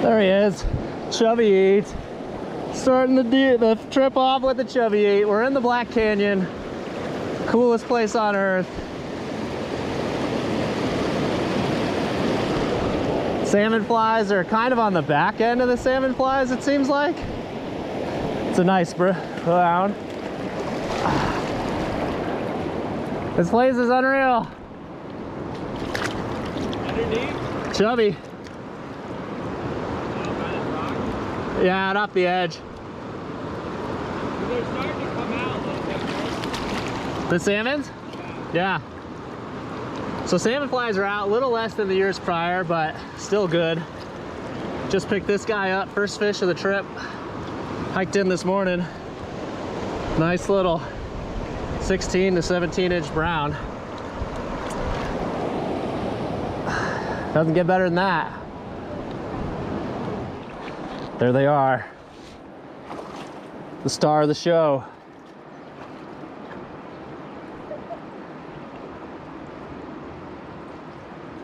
There he is, Chubby 8. Starting the trip off with the Chubby 8. We're in the Black Canyon, coolest place on earth. Salmonflies are kind of on the back end of the salmonflies, it seems like. It's a nice ground. This place is unreal. Underneath? Chubby. Yeah, and up the edge. They're starting to come out a little bit. The salmons? Yeah. So salmonflies are out a little less than the years prior, but still good. Just picked this guy up, first fish of the trip. Hiked in this morning. Nice little 16 to 17 inch brown. Doesn't get better than that. There they are. The star of the show.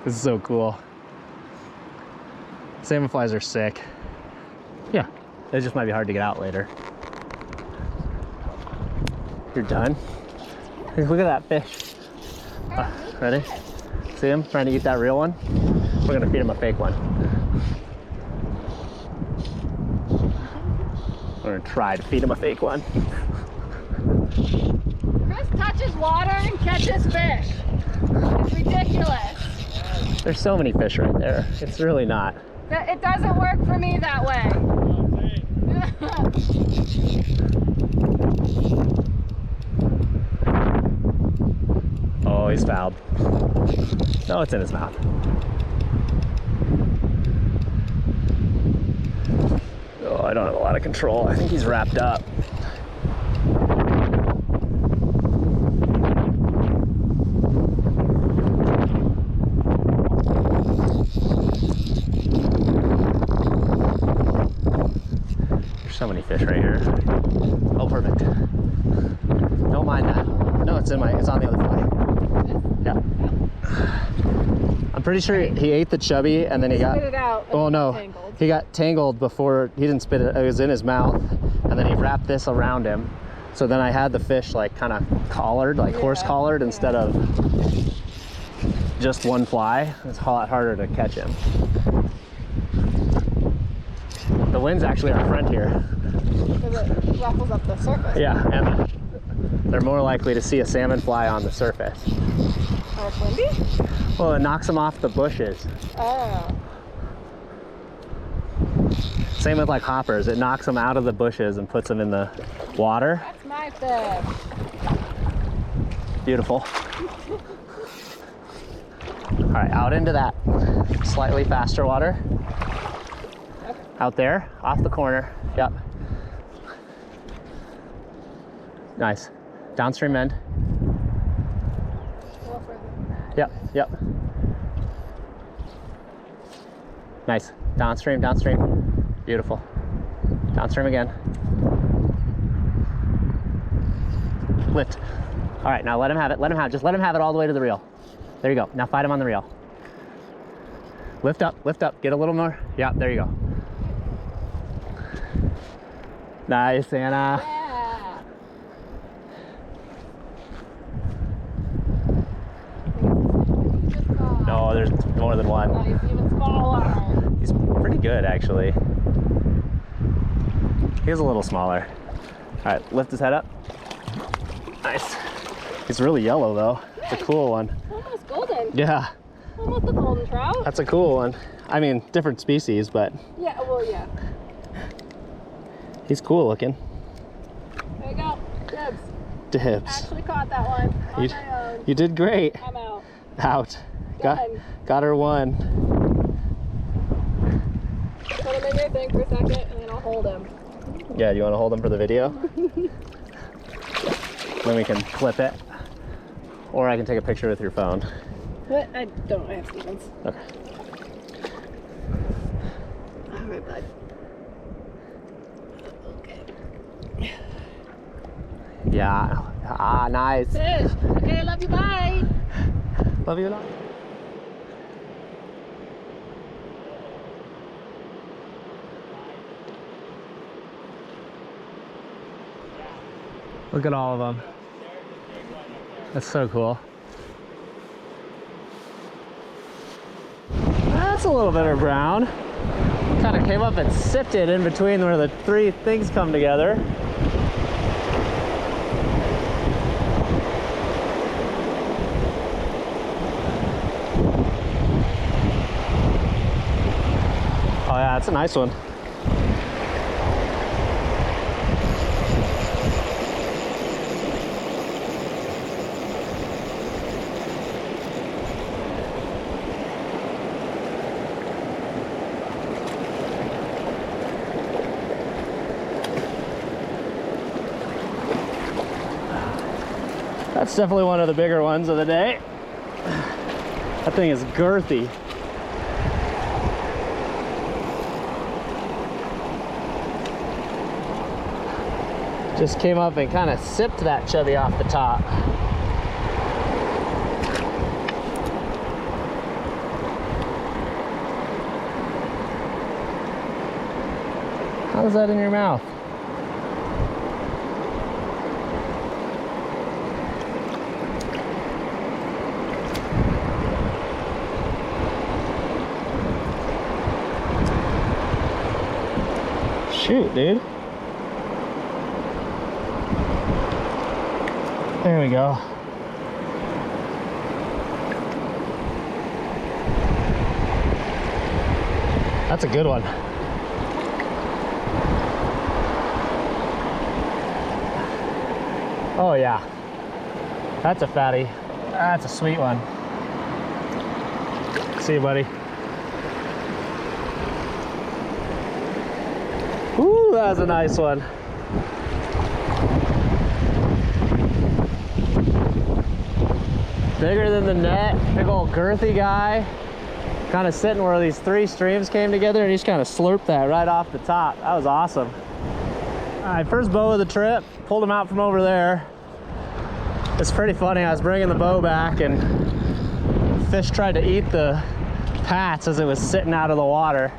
This is so cool. Salmonflies are sick. Yeah, it just might be hard to get out later. You're done? Hey, look at that fish. Ready? See him trying to eat that real one? We're gonna feed him a fake one. We're gonna try to feed him a fake one. Chris touches water and catches fish. It's ridiculous. There's so many fish right there. It's really not. It doesn't work for me that way. Oh, he's fouled. No, it's in his mouth. Oh, I don't have a lot of control. I think he's wrapped up. There's so many fish right here. Oh, perfect. Don't mind that. No, it's on the other fly. Yeah. I'm pretty sure he ate the chubby and then he got... Spit it out. Oh no, Tangled. he got tangled before, he didn't spit it, it was in his mouth, and then he wrapped this around him. So then I had the fish like kind of collared, like horse collared, instead of just one fly. It's a lot harder to catch him. The wind's actually our friend here. Because it ruffles up the surface. Yeah, and they're more likely to see a salmon fly on the surface. Oh, it's windy? Well, it knocks them off the bushes. Oh. Same with like hoppers. It knocks them out of the bushes and puts them in the water. That's my fish. Beautiful. All right, out into that slightly faster water. Okay. Out there, off the corner. Yep. Nice. Downstream end. A little further. Yep, yep. Nice. Downstream, downstream. Beautiful. Downstream again. Lift. All right, now let him have it. Let him have it. Just let him have it all the way to the reel. There you go. Now fight him on the reel. Lift up, lift up. Get a little more. Yeah, there you go. Nice, Anna. Yeah. No, there's more than one. Oh, he's even smaller. He's pretty good, actually. He's a little smaller. All right, lift his head up. Nice. He's really yellow, though. It's a cool one. Almost golden. Yeah, Almost a golden trout. that's a cool one. I mean, different species, but Yeah, well, yeah. he's cool looking. There you go. Dibs. Dibs. Actually caught that one on my own. You did great. I'm out. Out. Done. Got her one. Put him in your thing for a second, and then I'll hold him. Yeah, you want to hold them for the video? Then we can flip it. Or I can take a picture with your phone. What? I don't have Stevens. Okay. All right, bud. Okay. Yeah. Ah, nice. Fish. Okay, I love you. Bye. Love you a lot. Look at all of them. That's so cool. That's a little bit of brown. Kind of came up and sipped it in between where the three things come together. Oh yeah, that's a nice one. That's definitely one of the bigger ones of the day. That thing is girthy. Just came up and kind of sipped that chubby off the top. How's that in your mouth? Shoot, dude. There we go. That's a good one. Oh yeah. That's a fatty. That's a sweet one. See you, buddy. Ooh, that was a nice one. Bigger than the net, big old girthy guy. Kind of sitting where these three streams came together and he just kind of slurped that right off the top. That was awesome. All right, first bow of the trip, pulled him out from over there. It's pretty funny, I was bringing the bow back and fish tried to eat the pats as it was sitting out of the water.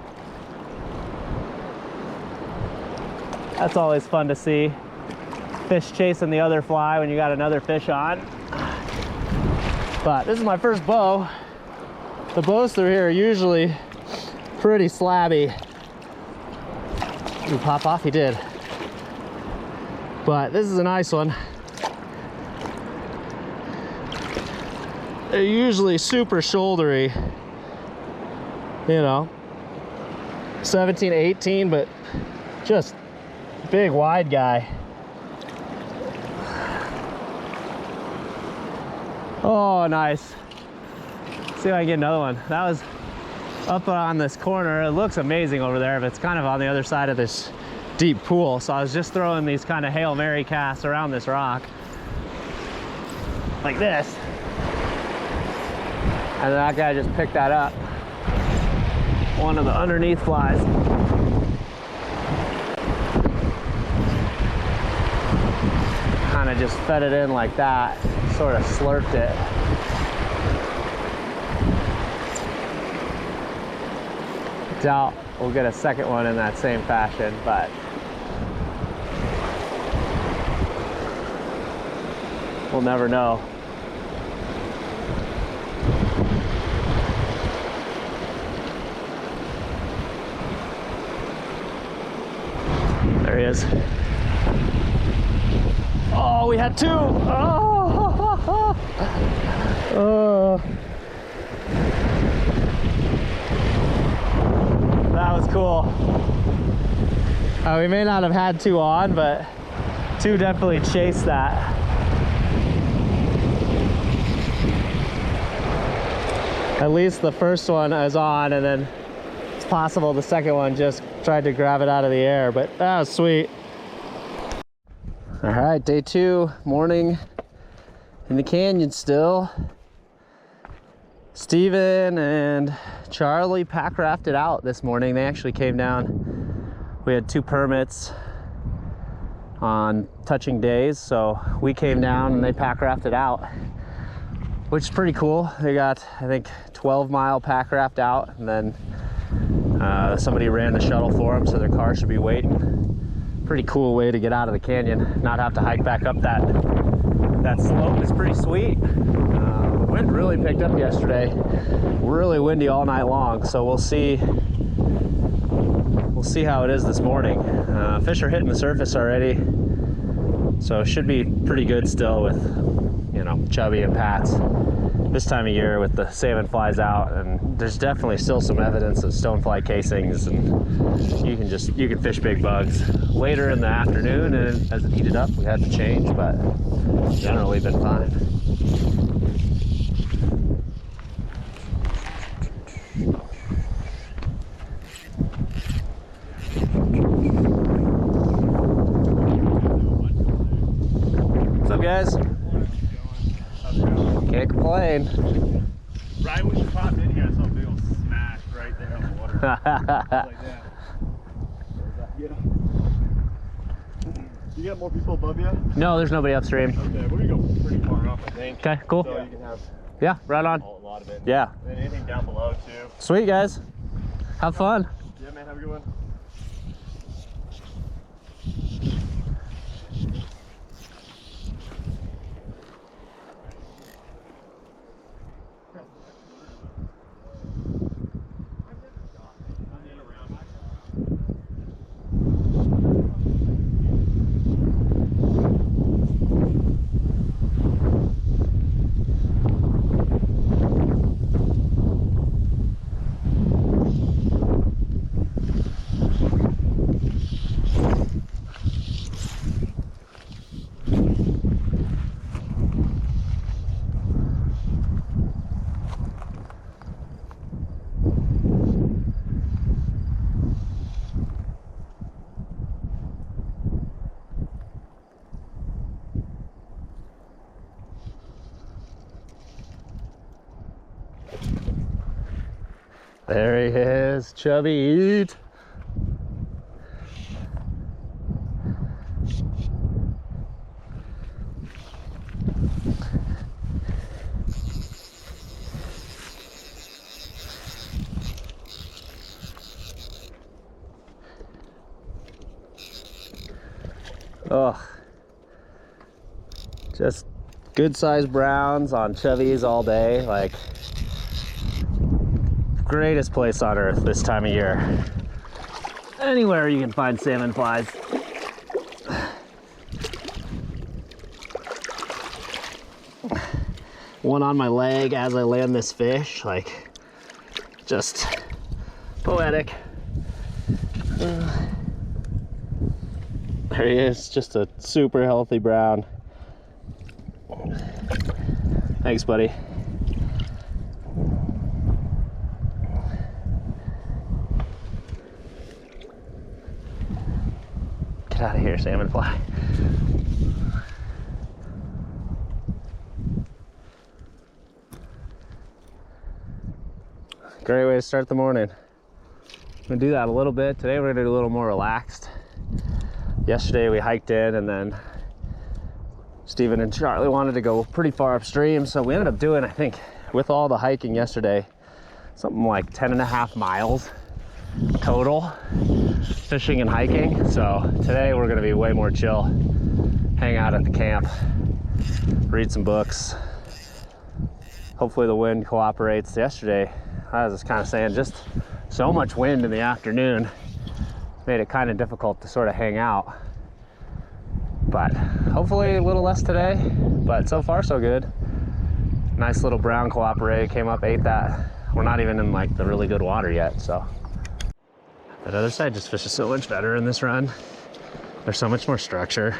That's always fun to see. Fish chasing the other fly when you got another fish on. But this is my first bow. The bows through here are usually pretty slabby. Ooh, pop off, he did. But this is a nice one. They're usually super shouldery. You know, 17, 18, but just big wide guy. Oh, nice. See if I can get another one. That was up on this corner. It looks amazing over there, but it's kind of on the other side of this deep pool. So I was just throwing these kind of Hail Mary casts around this rock like this. And that guy just picked that up. One of the underneath flies. Kind of just fed it in like that, sort of slurped it. Doubt we'll get a second one in that same fashion, but we'll never know. There he is. Oh, we had two. Oh, oh. That was cool. We may not have had two on, but two definitely chased that. At least the first one is on, and then it's possible the second one just tried to grab it out of the air, but that was sweet. All right, day 2, morning in the canyon still. Steven and Charlie pack rafted out this morning. They actually came down. We had 2 permits on touching days, so we came down and they pack rafted out, which is pretty cool. They got, I think, 12-mile pack raft out, and then somebody ran the shuttle for them, so their car should be waiting. Pretty cool way to get out of the canyon, not have to hike back up that slope. Is pretty sweet. The wind really picked up yesterday. Really windy all night long, so we'll see how it is this morning. Fish are hitting the surface already, so it should be pretty good still with, you know, Chubby and Pats this time of year with the salmon flies out. And there's definitely still some evidence of stonefly casings, and you can fish big bugs. Later in the afternoon, and as it heated up, we had to change, but generally been fine. What's up, guys? Can't complain. Right when you popped in here, I saw a big old smash right there on the water. Like that. You got more people above you? No, there's nobody upstream. Okay, we're gonna go pretty far up, I think. Okay, cool. So you can have Yeah, right on. a lot of it. Yeah. And anything down below too. Sweet, guys. Have fun. Yeah, man, have a good one. There he is, Chubby eat. Oh, just good sized browns on Chubbies all day. Like, greatest place on earth this time of year. Anywhere you can find salmon flies. One on my leg as I land this fish, like, just poetic. There he is, just a super healthy brown. Thanks, buddy. Get out of here, salmon fly. Great way to start the morning. I'm gonna do that a little bit. Today we're gonna do a little more relaxed. Yesterday we hiked in, and then Steven and Charlie wanted to go pretty far upstream, so we ended up doing, I think, with all the hiking yesterday, something like 10.5 miles total, fishing and hiking. So today we're gonna be way more chill, hang out at the camp, read some books. Hopefully the wind cooperates. Yesterday, I was just kind of saying, just so much wind in the afternoon made it kind of difficult to sort of hang out. But hopefully a little less today, but so far so good. Nice little brown cooperated, came up, ate that. We're not even in like the really good water yet, so. That other side just fishes so much better in this run. There's so much more structure.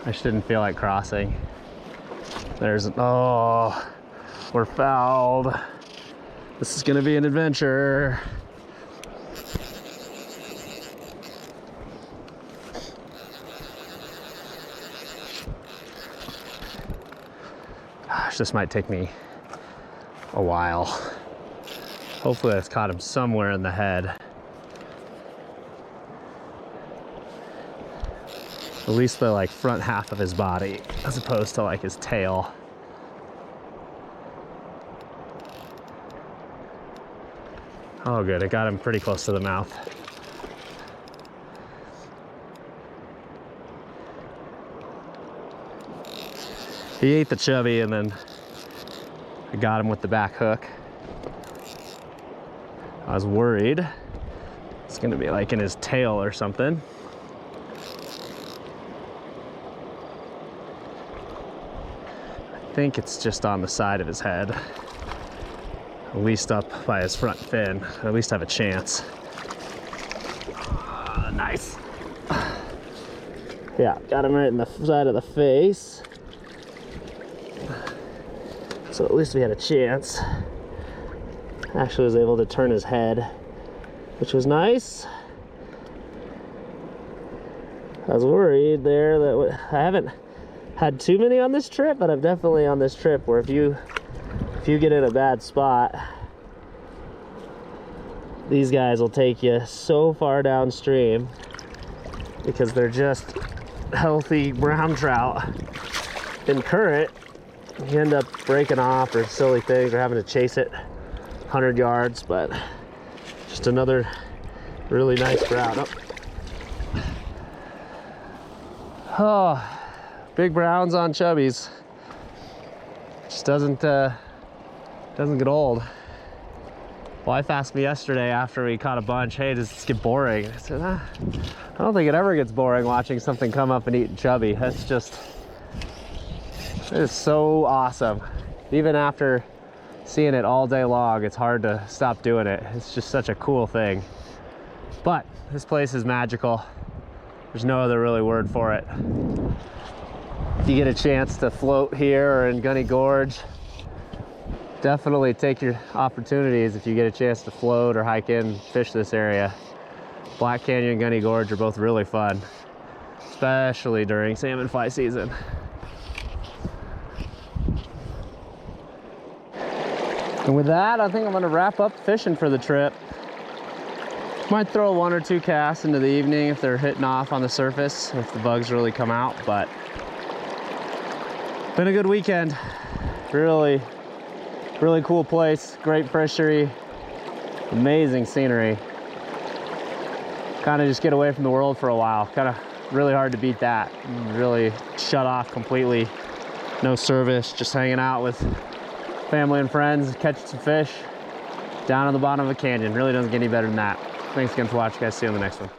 I just didn't feel like crossing. There's, oh, we're fouled. This is gonna be an adventure. Gosh, this might take me a while. Hopefully that's caught him somewhere in the head. At least the like front half of his body, as opposed to like his tail. Oh good, it got him pretty close to the mouth. He ate the chubby and then I got him with the back hook. I was worried it's gonna be like in his tail or something. I think it's just on the side of his head. At least up by his front fin. At least have a chance. Nice. Yeah, got him right in the side of the face. So at least we had a chance. Actually was able to turn his head, which was nice. I was worried there that I haven't had too many on this trip, but I'm definitely on this trip where if you get in a bad spot, these guys will take you so far downstream because they're just healthy brown trout. In current, you end up breaking off or silly things or having to chase it 100 yards, but just another really nice trout. Oh, big browns on chubbies. Just doesn't get old. Wife asked me yesterday after we caught a bunch, hey, does this get boring? I said, I don't think it ever gets boring watching something come up and eat chubby. That's just, it is so awesome. Even after seeing it all day long, it's hard to stop doing it. It's just such a cool thing. But this place is magical. There's no other really word for it. If you get a chance to float here or in Gunny Gorge, definitely take your opportunities if you get a chance to float or hike in, fish this area. Black Canyon and Gunny Gorge are both really fun, especially during salmon fly season. And with that, I think I'm gonna wrap up fishing for the trip. Might throw 1 or 2 casts into the evening if they're hitting off on the surface, if the bugs really come out, but been a good weekend. Really cool place, great fishery, amazing scenery. Kind of just get away from the world for a while. Kind of really hard to beat that. Really shut off completely. No service, just hanging out with family and friends, catching some fish down on the bottom of a canyon. Really doesn't get any better than that. Thanks again for watching, guys. See you on the next one.